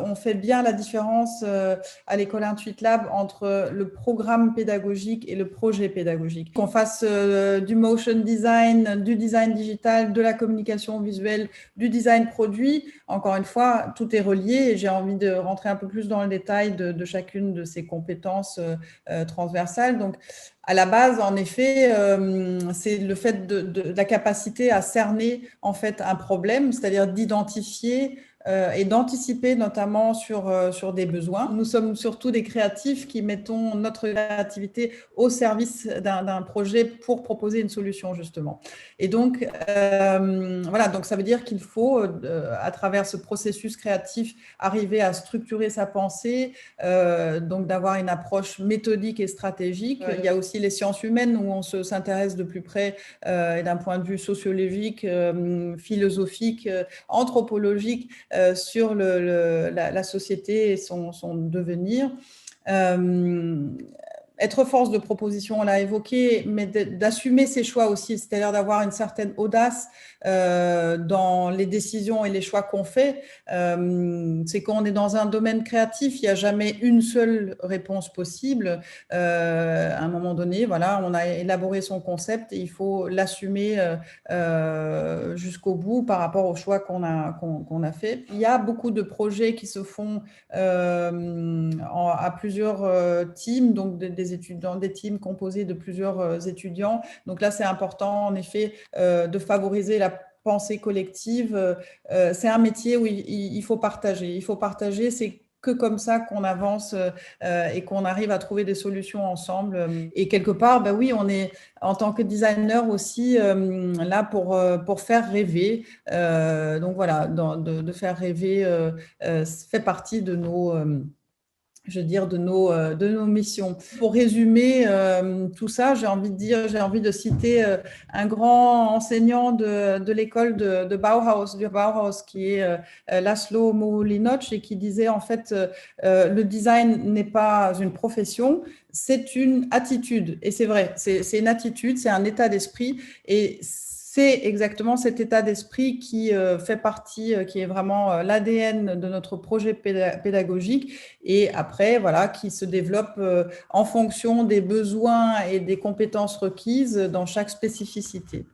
on fait bien la différence à l'école Intuit Lab entre le programme pédagogique et le projet pédagogique. Qu'on fasse du motion design, du design digital, de la communication visuelle, du design produit, encore une fois, tout est relié et j'ai envie de rentrer un peu plus dans le détail de chacune de ces compétences transversales. Donc, à la base, en effet, c'est le fait de la capacité à cerner en fait un problème, c'est-à-dire d'identifier et d'anticiper notamment sur des besoins. Nous sommes surtout des créatifs qui mettons notre créativité au service d'un projet pour proposer une solution justement. Et donc, voilà, donc ça veut dire qu'il faut, à travers ce processus créatif, arriver à structurer sa pensée, donc d'avoir une approche méthodique et stratégique. Il y a aussi les sciences humaines où on s'intéresse de plus près d'un point de vue sociologique, philosophique, anthropologique sur la société et son devenir. Être force de proposition, on l'a évoqué, mais d'assumer ses choix aussi, c'est-à-dire d'avoir une certaine audace dans les décisions et les choix qu'on fait. C'est quand on est dans un domaine créatif, il n'y a jamais une seule réponse possible. À un moment donné, voilà, on a élaboré son concept et il faut l'assumer jusqu'au bout par rapport aux choix qu'on a fait. Il y a beaucoup de projets qui se font à plusieurs teams, donc des étudiants, des teams composés de plusieurs étudiants. Donc là, c'est important, en effet, de favoriser la pensée collective. C'est un métier où il faut partager. Il faut partager, c'est que comme ça qu'on avance et qu'on arrive à trouver des solutions ensemble. Et quelque part, ben oui, on est en tant que designer aussi là pour faire rêver. Donc voilà, de faire rêver fait partie de nos... je veux dire, de nos missions. Pour résumer tout ça, j'ai envie de citer un grand enseignant de l'école de Bauhaus, du Bauhaus, qui est Laszlo Moholy-Nagy, et qui disait en fait, le design n'est pas une profession, c'est une attitude. Et c'est vrai, c'est une attitude, c'est un état d'esprit, et c'est exactement cet état d'esprit qui fait partie, qui est vraiment l'ADN de notre projet pédagogique et après, voilà, qui se développe en fonction des besoins et des compétences requises dans chaque spécificité.